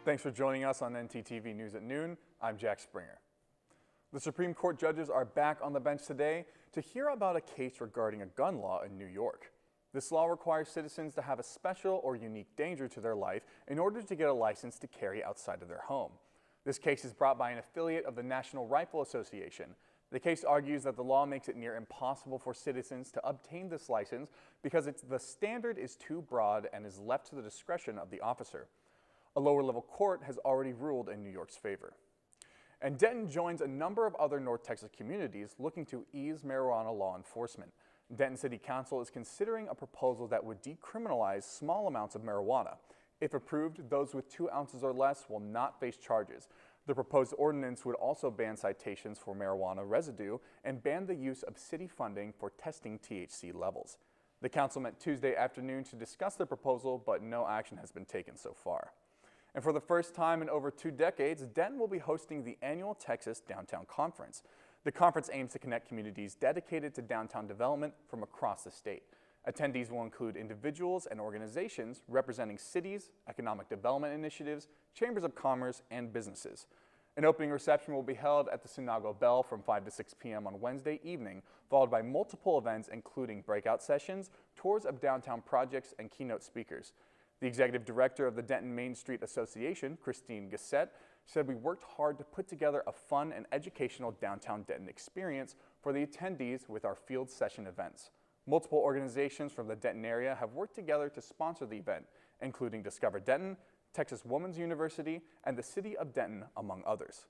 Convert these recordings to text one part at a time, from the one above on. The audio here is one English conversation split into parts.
Thanks for joining us on ntTV News at Noon. I'm Jack Springer. The Supreme Court judges are back on the bench today to hear about a case regarding a gun law in New York. This law requires citizens to have a special or unique danger to their life in order to get a license to carry outside of their home. This case is brought by an affiliate of the National Rifle Association. The case argues that the law makes it near impossible for citizens to obtain this license because the standard is too broad and is left to the discretion of the officer. A lower-level court has already ruled in New York's favor. And Denton joins a number of other North Texas communities looking to ease marijuana law enforcement. Denton City Council is considering a proposal that would decriminalize small amounts of marijuana. If approved, those with 2 ounces or less will not face charges. The proposed ordinance would also ban citations for marijuana residue and ban the use of city funding for testing THC levels. The council met Tuesday afternoon to discuss the proposal, but no action has been taken so far. And for the first time in over 2 decades, Denton will be hosting the annual Texas Downtown Conference. The conference aims to connect communities dedicated to downtown development from across the state. Attendees will include individuals and organizations representing cities, economic development initiatives, chambers of commerce, and businesses. An opening reception will be held at the Sunago Bell from 5 to 6 p.m. on Wednesday evening, followed by multiple events including breakout sessions, tours of downtown projects, and keynote speakers. The executive director of the Denton Main Street Association, Christine Gassett, said we worked hard to put together a fun and educational downtown Denton experience for the attendees with our field session events. Multiple organizations from the Denton area have worked together to sponsor the event, including Discover Denton, Texas Women's University, and the City of Denton, among others.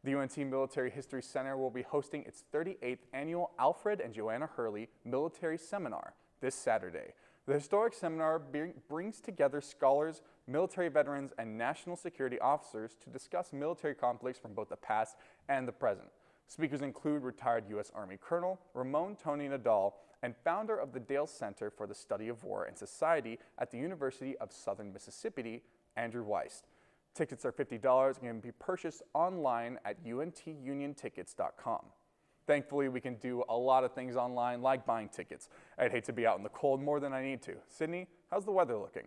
The UNT Military History Center will be hosting its 38th annual Alfred and Joanna Hurley Military Seminar this Saturday. The historic seminar brings together scholars, military veterans, and national security officers to discuss military conflicts from both the past and the present. Speakers include retired U.S. Army Colonel Ramon Tony Nadal and founder of the Dale Center for the Study of War and Society at the University of Southern Mississippi, Andrew Weist. Tickets are $50 and can be purchased online at untuniontickets.com. Thankfully, we can do a lot of things online, like buying tickets. I'd hate to be out in the cold more than I need to. Sydney, how's the weather looking?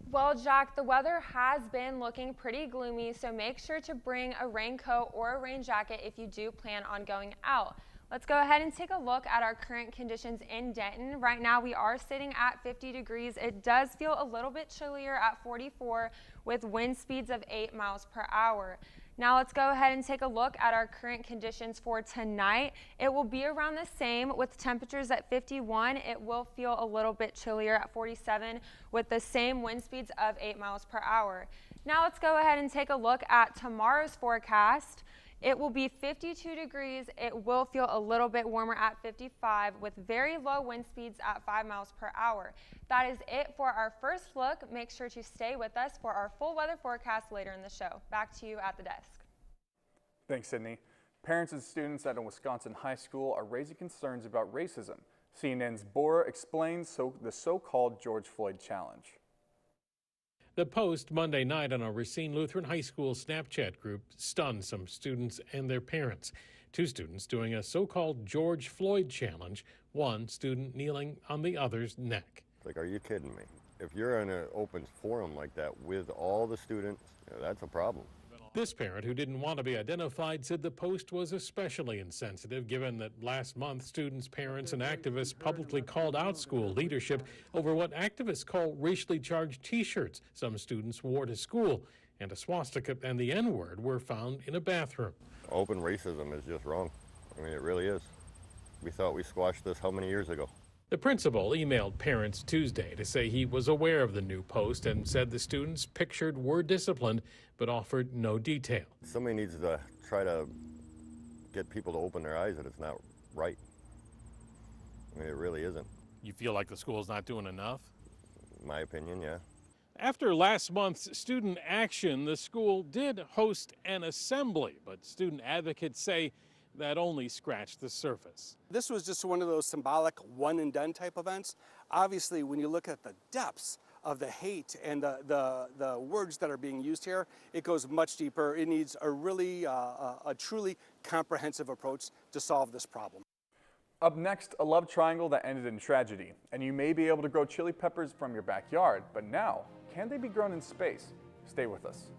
Well, Jack, the weather has been looking pretty gloomy, so make sure to bring a raincoat or a rain jacket if you do plan on going out. Let's go ahead and take a look at our current conditions in Denton. Right now we are sitting at 50 degrees. It does feel a little bit chillier at 44 with wind speeds of 8 miles per hour. Now let's go ahead and take a look at our current conditions for tonight. It will be around the same with temperatures at 51. It will feel a little bit chillier at 47 with the same wind speeds of 8 miles per hour. Now let's go ahead and take a look at tomorrow's forecast. It will be 52 degrees. It will feel a little bit warmer at 55 with very low wind speeds at 5 miles per hour. That is it for our first look. Make sure to stay with us for our full weather forecast later in the show. Back to you at the desk. Thanks, Sydney. Parents and students at a Wisconsin high school are raising concerns about racism. CNN's Bora explains the so-called George Floyd challenge. The post Monday night on a Racine Lutheran High School Snapchat group stunned some students and their parents. 2 students doing a so-called George Floyd challenge, one student kneeling on the other's neck. Like, are you kidding me? If you're in an open forum like that with all the students, that's a problem. This parent, who didn't want to be identified, said the post was especially insensitive given that last month students, parents, and activists publicly called out school leadership over what activists call racially charged T-shirts some students wore to school, and a swastika and the N-word were found in a bathroom. Open racism is just wrong. I mean, it really is. We thought we squashed this how many years ago? The principal emailed parents Tuesday to say he was aware of the new post and said the students pictured were disciplined but offered no detail. Somebody needs to try to get people to open their eyes that it's not right. I mean, it really isn't. You feel like the school's not doing enough? In my opinion, yeah. After last month's student action, the school did host an assembly, but student advocates say that only scratched the surface. This was just one of those symbolic one and done type events. Obviously, when you look at the depths of the hate and the words that are being used here, it goes much deeper. It needs a really, a truly comprehensive approach to solve this problem. Up next, a love triangle that ended in tragedy. And you may be able to grow chili peppers from your backyard, but now, can they be grown in space? Stay with us.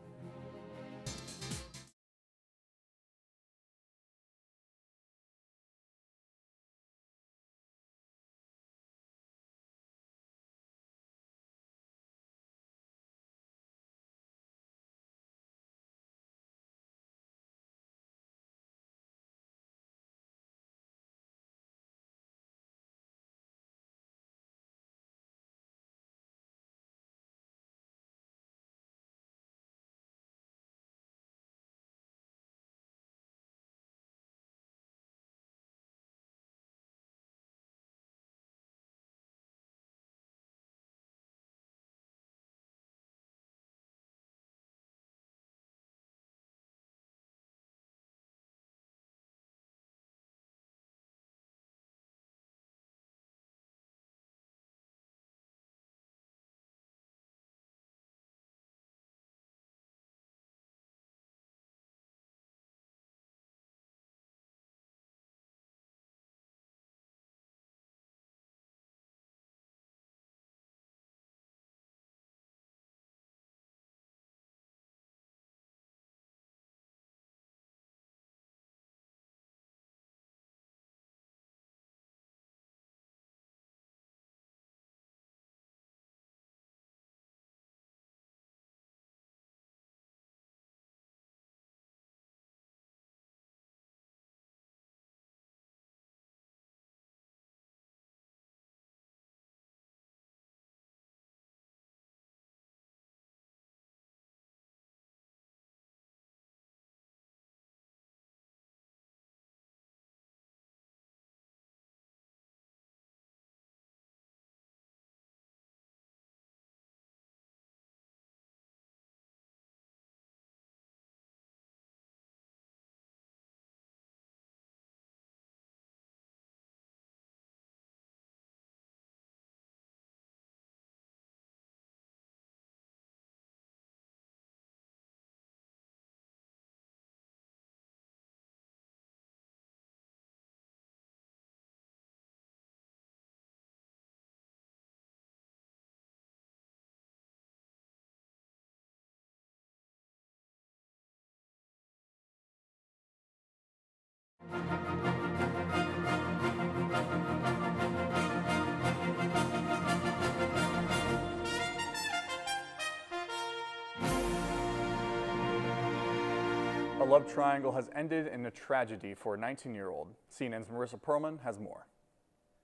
A love triangle has ended in a tragedy for a 19-year-old. CNN's Marissa Perlman has more.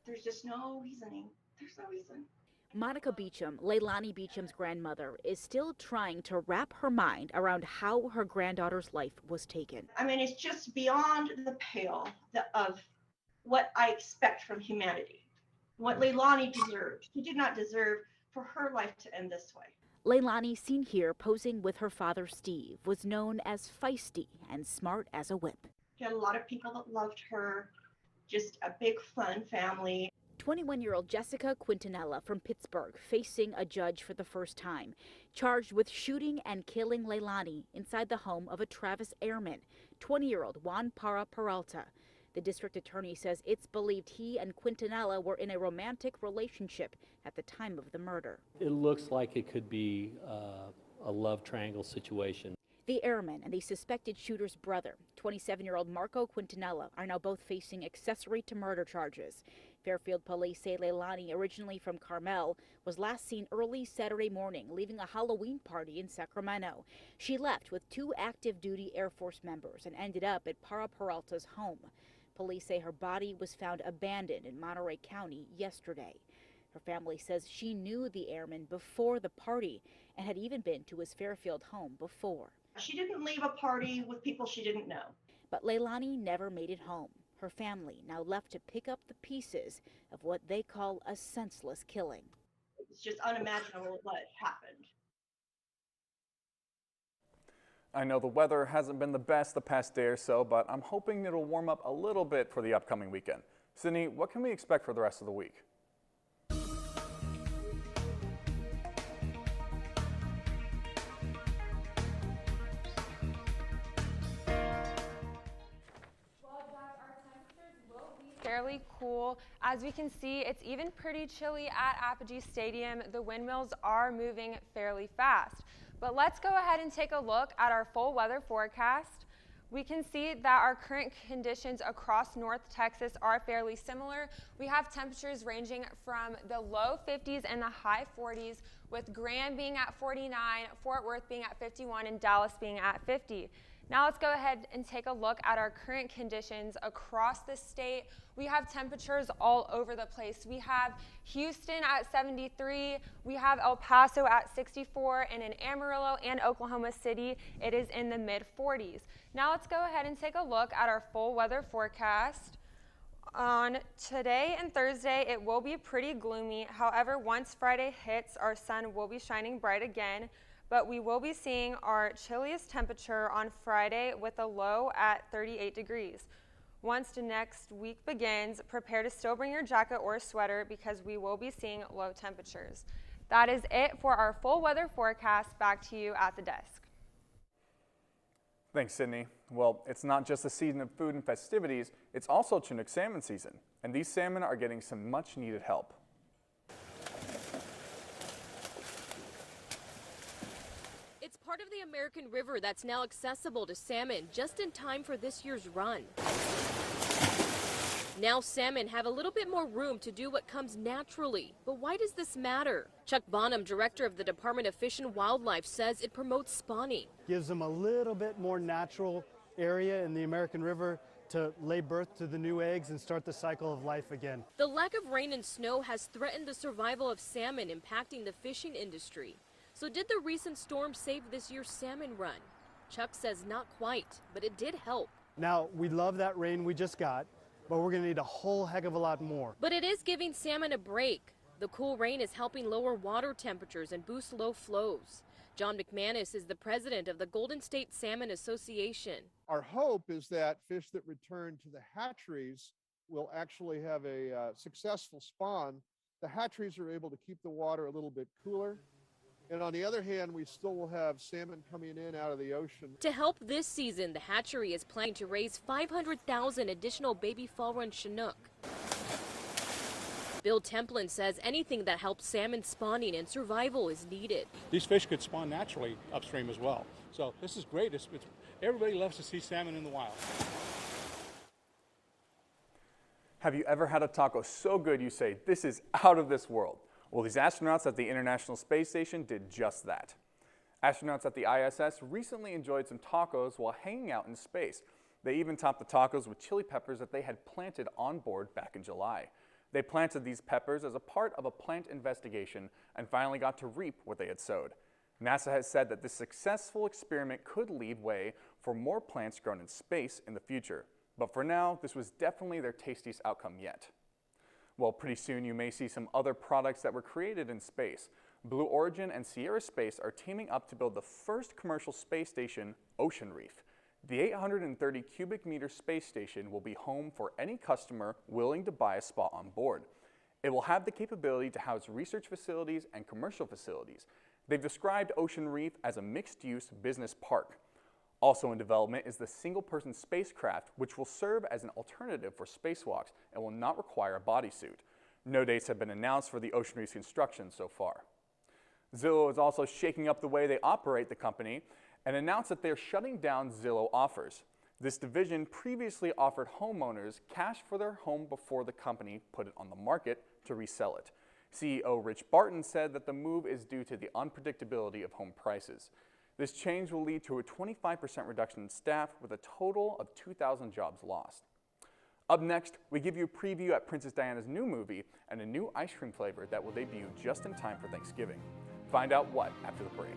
There's just no reasoning. There's no reason. Monica Beecham, Leilani Beecham's grandmother, is still trying to wrap her mind around how her granddaughter's life was taken. I mean, it's just beyond the pale of what I expect from humanity. What Leilani deserved. She did not deserve for her life to end this way. Leilani, seen here posing with her father Steve, was known as feisty and smart as a whip. She had a lot of people that loved her, just a big fun family. 21-year-old Jessica Quintanilla from Pittsburgh facing a judge for the first time, charged with shooting and killing Leilani inside the home of a Travis airman, 20-year-old Juan Parra Peralta. The district attorney says it's believed he and Quintanilla were in a romantic relationship at the time of the murder. It looks like it could be a love triangle situation. The airman and the suspected shooter's brother, 27-year-old Marco Quintanilla, are now both facing accessory to murder charges. Fairfield police say Leilani, originally from Carmel, was last seen early Saturday morning leaving a Halloween party in Sacramento. She left with 2 active duty Air Force members and ended up at Parra Peralta's home. Police say her body was found abandoned in Monterey County yesterday. Her family says she knew the airman before the party and had even been to his Fairfield home before. She didn't leave a party with people she didn't know. But Leilani never made it home. Her family now left to pick up the pieces of what they call a senseless killing. It's just unimaginable what happened. I know the weather hasn't been the best the past day or so, but I'm hoping it'll warm up a little bit for the upcoming weekend. Sydney, what can we expect for the rest of the week? Fairly cool. As we can see, it's even pretty chilly at Apogee Stadium. The windmills are moving fairly fast. But let's go ahead and take a look at our full weather forecast. We can see that our current conditions across North Texas are fairly similar. We have temperatures ranging from the low 50s and the high 40s, with Graham being at 49, Fort Worth being at 51, and Dallas being at 50. Now let's go ahead and take a look at our current conditions across the state. We have temperatures all over the place. We have Houston at 73, we have El Paso at 64, and in Amarillo and Oklahoma City, it is in the mid 40s. Now let's go ahead and take a look at our full weather forecast. On today and Thursday, it will be pretty gloomy. However, once Friday hits, our sun will be shining bright again. But we will be seeing our chilliest temperature on Friday with a low at 38 degrees. Once the next week begins, prepare to still bring your jacket or sweater because we will be seeing low temperatures. That is it for our full weather forecast. Back to you at the desk. Thanks, Sydney. Well, it's not just the season of food and festivities, it's also Chinook salmon season, and these salmon are getting some much needed help. It's part of the American River that's now accessible to salmon just in time for this year's run. Now salmon have a little bit more room to do what comes naturally. But why does this matter? Chuck Bonham, director of the Department of Fish and Wildlife, says it promotes spawning. Gives them a little bit more natural area in the American River to lay birth to the new eggs and start the cycle of life again. The lack of rain and snow has threatened the survival of salmon, impacting the fishing industry. So did the recent storm save this year's salmon run? Chuck says not quite, but it did help. Now, we love that rain we just got, but we're going to need a whole heck of a lot more. But it is giving salmon a break. The cool rain is helping lower water temperatures and boost low flows. John McManus is the president of the Golden State Salmon Association. Our hope is that fish that return to the hatcheries will actually have a successful spawn. The hatcheries are able to keep the water a little bit cooler. And on the other hand, we still will have salmon coming in out of the ocean. To help this season, the hatchery is planning to raise 500,000 additional baby fall run Chinook. Bill Templin says anything that helps salmon spawning and survival is needed. These fish could spawn naturally upstream as well. So this is great. Everybody loves to see salmon in the wild. Have you ever had a taco so good you say, this is out of this world? Well, these astronauts at the International Space Station did just that. Astronauts at the ISS recently enjoyed some tacos while hanging out in space. They even topped the tacos with chili peppers that they had planted on board back in July. They planted these peppers as a part of a plant investigation and finally got to reap what they had sowed. NASA has said that this successful experiment could lead way for more plants grown in space in the future. But for now, this was definitely their tastiest outcome yet. Well, pretty soon you may see some other products that were created in space. Blue Origin and Sierra Space are teaming up to build the first commercial space station, Ocean Reef. The 830 cubic meter space station will be home for any customer willing to buy a spot on board. It will have the capability to house research facilities and commercial facilities. They've described Ocean Reef as a mixed-use business park. Also in development is the single-person spacecraft, which will serve as an alternative for spacewalks and will not require a bodysuit. No dates have been announced for the Ocean Reef's construction so far. Zillow is also shaking up the way they operate the company and announced that they're shutting down Zillow Offers. This division previously offered homeowners cash for their home before the company put it on the market to resell it. CEO Rich Barton said that the move is due to the unpredictability of home prices. This change will lead to a 25% reduction in staff with a total of 2,000 jobs lost. Up next, we give you a preview at Princess Diana's new movie and a new ice cream flavor that will debut just in time for Thanksgiving. Find out what after the break.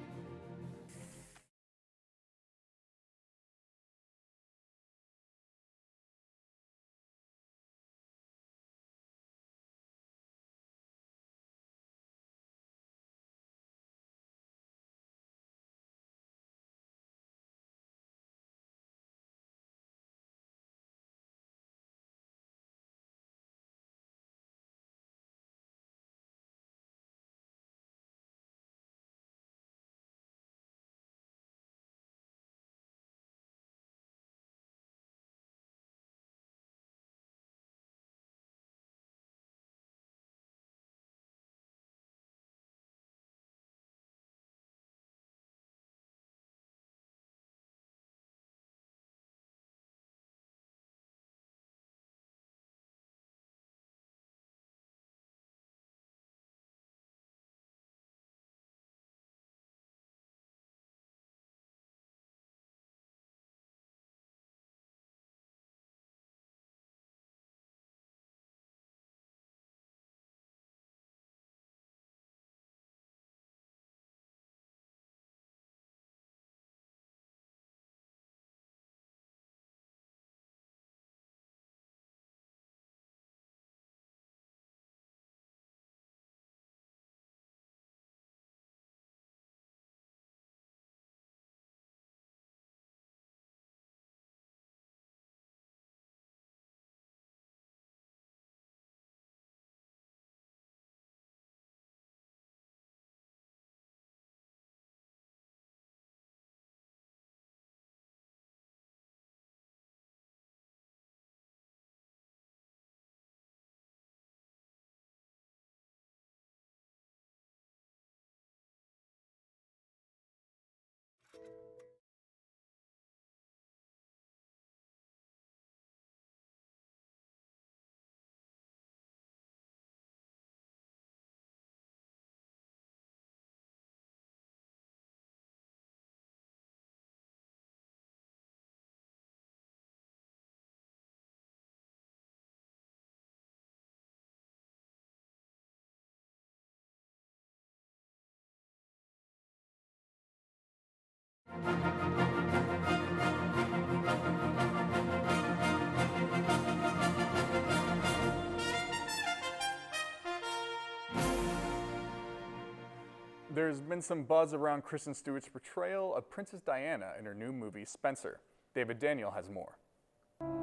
There's been some buzz around Kristen Stewart's portrayal of Princess Diana in her new movie, Spencer. David Daniel has more.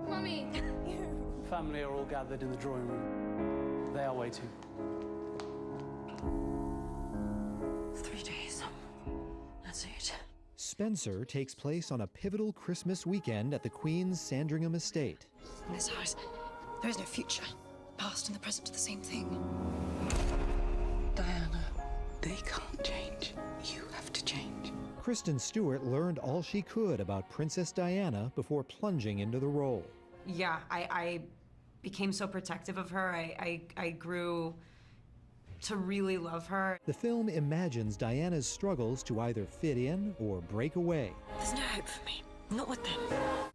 Mummy! Family are all gathered in the drawing room. They are waiting. 3 days. That's it. Spencer takes place on a pivotal Christmas weekend at the Queen's Sandringham estate. In this house, there is no future. Past and the present are the same thing. Diana, they can't change. You have to change. Kristen Stewart learned all she could about Princess Diana before plunging into the role. Yeah, I became so protective of her. I grew to really love her. The film imagines Diana's struggles to either fit in or break away. There's no hope for me. Not with them.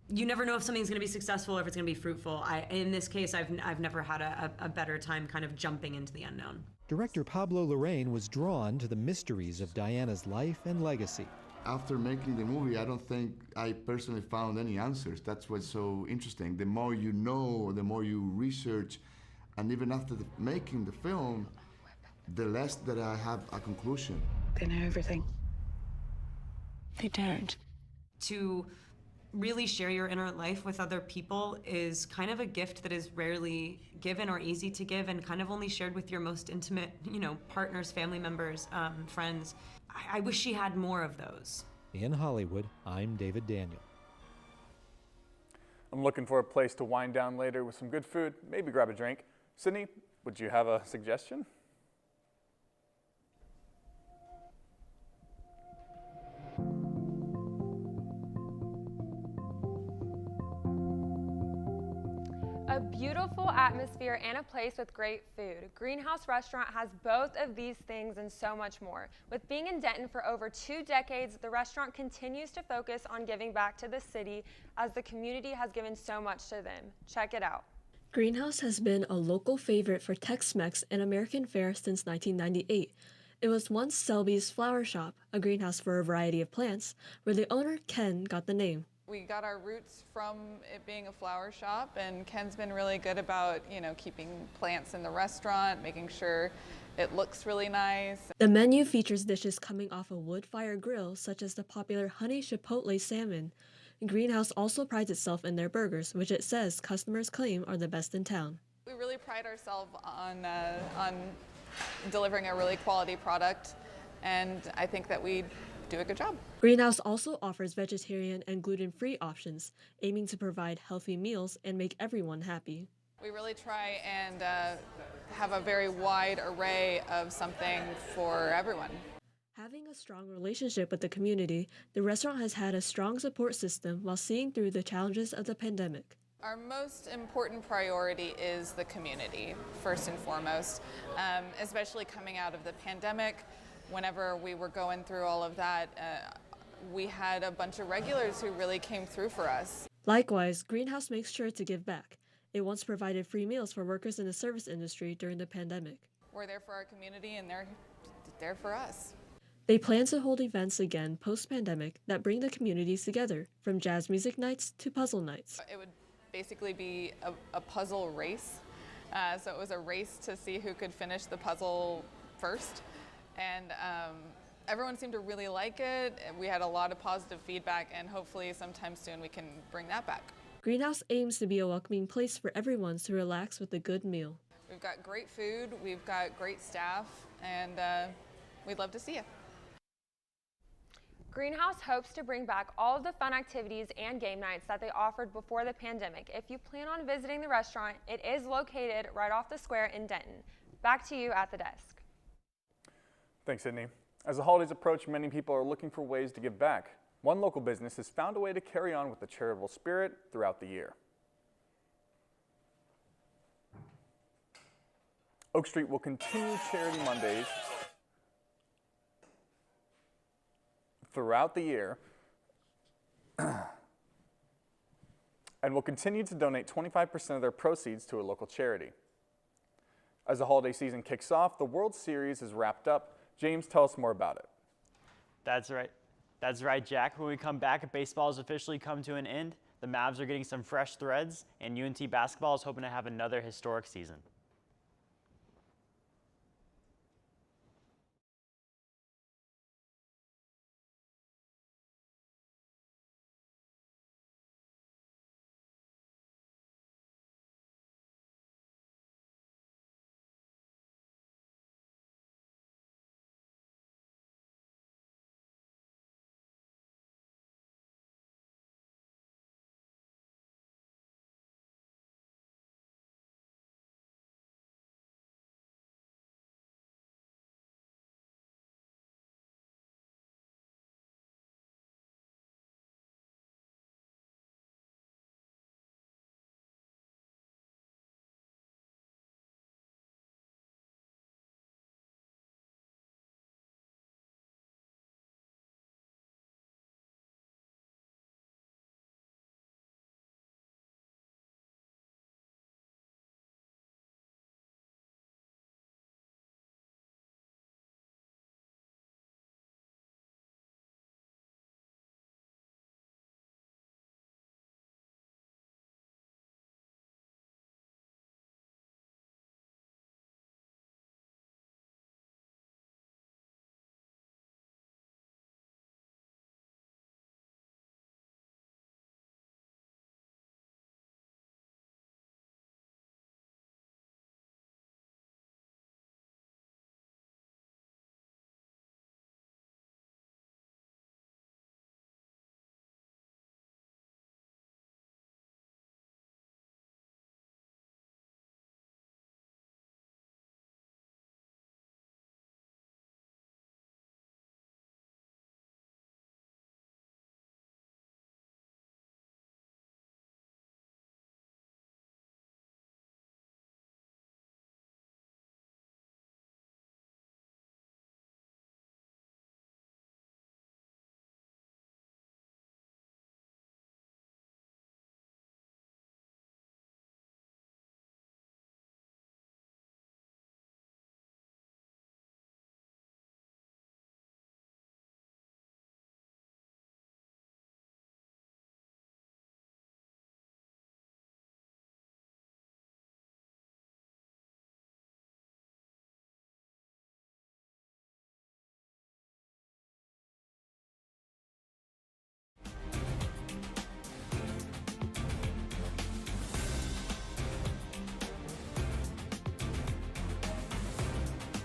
You never know if something's going to be successful or if it's going to be fruitful. In this case, I've never had a better time kind of jumping into the unknown. Director Pablo Larraín was drawn to the mysteries of Diana's life and legacy. After making the movie, I don't think I personally found any answers. That's what's so interesting. The more you know, the more you research, and even after making the film, the less that I have a conclusion. They know everything. They don't. To really share your inner life with other people is kind of a gift that is rarely given or easy to give, and kind of only shared with your most intimate, partners, family members, friends. I wish she had more of those. In Hollywood, I'm David Daniel. I'm looking for a place to wind down later with some good food, maybe grab a drink. Sydney, would you have a suggestion? A beautiful atmosphere and a place with great food. Greenhouse Restaurant has both of these things and so much more. With being in Denton for over 2 decades, the restaurant continues to focus on giving back to the city as the community has given so much to them. Check it out. Greenhouse has been a local favorite for Tex-Mex and American fare since 1998. It was once Selby's Flower Shop, a greenhouse for a variety of plants, where the owner, Ken, got the name. We got our roots from it being a flower shop, and Ken's been really good about, keeping plants in the restaurant, making sure it looks really nice. The menu features dishes coming off a wood-fire grill, such as the popular honey chipotle salmon. Greenhouse also prides itself in their burgers, which it says customers claim are the best in town. We really pride ourselves on delivering a really quality product, and I think that we do a good job. Greenhouse also offers vegetarian and gluten-free options, aiming to provide healthy meals and make everyone happy. We really try and have a very wide array of something for everyone. Having a strong relationship with the community, the restaurant has had a strong support system while seeing through the challenges of the pandemic. Our most important priority is the community, first and foremost, especially coming out of the pandemic. Whenever we were going through all of that, we had a bunch of regulars who really came through for us. Likewise, Greenhouse makes sure to give back. It once provided free meals for workers in the service industry during the pandemic. We're there for our community, and they're there for us. They plan to hold events again post-pandemic that bring the communities together, from jazz music nights to puzzle nights. It would basically be a puzzle race. So it was a race to see who could finish the puzzle first. And everyone seemed to really like it. We had a lot of positive feedback, and hopefully sometime soon we can bring that back. Greenhouse aims to be a welcoming place for everyone to relax with a good meal. We've got great food, we've got great staff, and we'd love to see you. Greenhouse hopes to bring back all of the fun activities and game nights that they offered before the pandemic. If you plan on visiting the restaurant, it is located right off the square in Denton. Back to you at the desk. Thanks, Sydney. As the holidays approach, many people are looking for ways to give back. One local business has found a way to carry on with the charitable spirit throughout the year. Oak Street will continue Charity Mondays throughout the year and will continue to donate 25% of their proceeds to a local charity. As the holiday season kicks off, the World Series is wrapped up. James, tell us more about it. That's right. That's right, Jack. When we come back, baseball has officially come to an end. The Mavs are getting some fresh threads, and UNT basketball is hoping to have another historic season.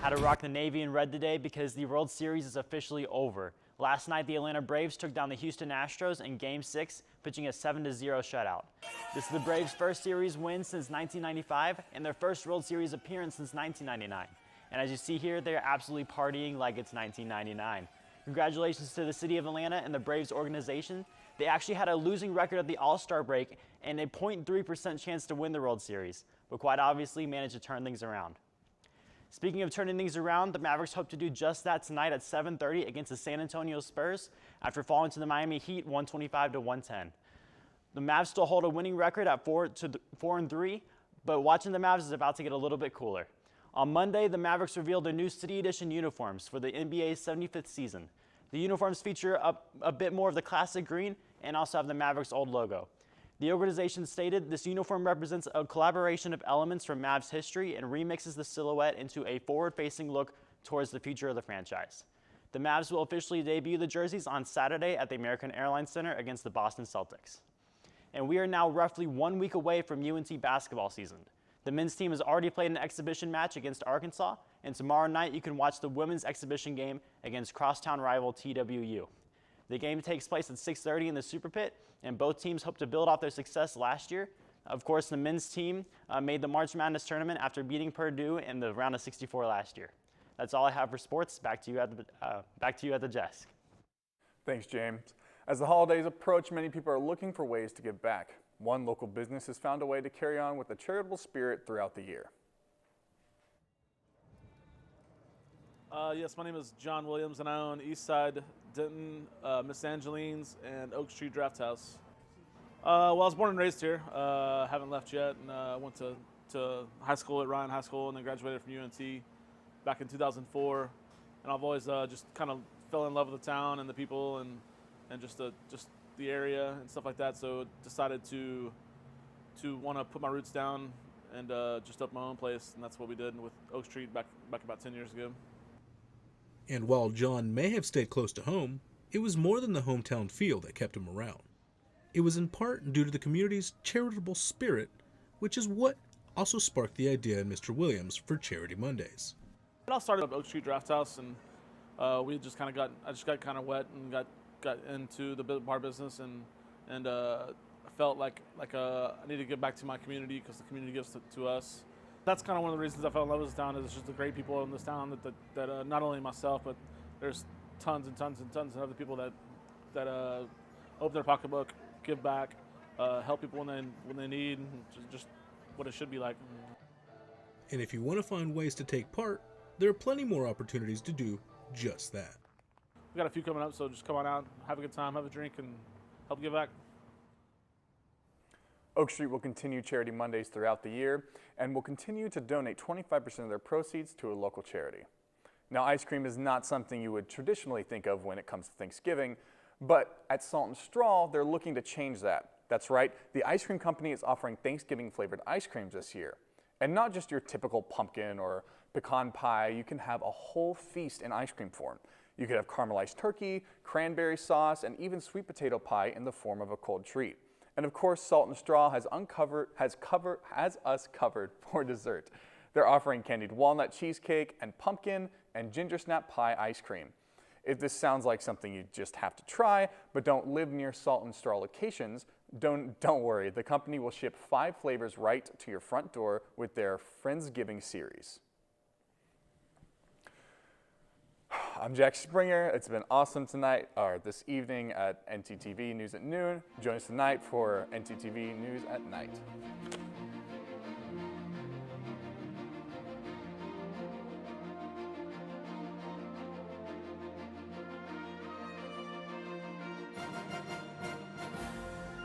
Had to rock the Navy in red today because the World Series is officially over. Last night, the Atlanta Braves took down the Houston Astros in Game 6, pitching a 7-0 shutout. This is the Braves' first series win since 1995 and their first World Series appearance since 1999. And as you see here, they're absolutely partying like it's 1999. Congratulations to the city of Atlanta and the Braves organization. They actually had a losing record at the All-Star break and a 0.3% chance to win the World Series, but quite obviously managed to turn things around. Speaking of turning things around, the Mavericks hope to do just that tonight at 7:30 against the San Antonio Spurs after falling to the Miami Heat 125-110. The Mavs still hold a winning record at 4-3, but watching the Mavs is about to get a little bit cooler. On Monday, the Mavericks revealed their new City Edition uniforms for the NBA's 75th season. The uniforms feature a bit more of the classic green and also have the Mavericks' old logo. The organization stated this uniform represents a collaboration of elements from Mavs history and remixes the silhouette into a forward-facing look towards the future of the franchise. The Mavs will officially debut the jerseys on Saturday at the American Airlines Center against the Boston Celtics. And we are now roughly 1 week away from UNT basketball season. The men's team has already played an exhibition match against Arkansas, and tomorrow night you can watch the women's exhibition game against crosstown rival TWU. The game takes place at 6:30 in the Super Pit, and both teams hope to build off their success last year. Of course, the men's team made the March Madness tournament after beating Purdue in the round of 64 last year. That's all I have for sports. Back to you at the desk. Thanks, James. As the holidays approach, many people are looking for ways to give back. One local business has found a way to carry on with a charitable spirit throughout the year. Yes, my name is John Williams, and I own Eastside, Denton, Miss Angeline's, and Oak Street Draft House. Well, I was born and raised here. Haven't left yet, and went to high school at Ryan High School, and then graduated from UNT back in 2004. And I've always just kind of fell in love with the town and the people and just the area and stuff like that. So decided to want to put my roots down and just open my own place, and that's what we did with Oak Street back about 10 years ago. And while John may have stayed close to home, it was more than the hometown feel that kept him around. It was in part due to the community's charitable spirit, which is what also sparked the idea in Mr. Williams for Charity Mondays. It all started at Oak Street Draft House, and I just got kind of wet and got into the bar business, and I felt like I need to give back to my community because the community gives to us. That's kind of one of the reasons I fell in love with this town, is just the great people in this town that not only myself, but there's tons and tons and tons of other people that open their pocketbook, give back, help people when they need, just what it should be like. And if you want to find ways to take part, there are plenty more opportunities to do just that. We got a few coming up, so just come on out, have a good time, have a drink, and help give back. Oak Street will continue Charity Mondays throughout the year and will continue to donate 25% of their proceeds to a local charity. Now, ice cream is not something you would traditionally think of when it comes to Thanksgiving, but at Salt and Straw, they're looking to change that. That's right, the ice cream company is offering Thanksgiving-flavored ice creams this year. And not just your typical pumpkin or pecan pie, you can have a whole feast in ice cream form. You could have caramelized turkey, cranberry sauce, and even sweet potato pie in the form of a cold treat. And of course, Salt and Straw has us covered for dessert. They're offering candied walnut cheesecake and pumpkin and ginger snap pie ice cream. If this sounds like something you just have to try, but don't live near Salt and Straw locations, don't worry. The company will ship 5 flavors right to your front door with their Friendsgiving series. I'm Jack Springer. It's been awesome tonight, or this evening at ntTV News at Noon. Join us tonight for ntTV News at Night.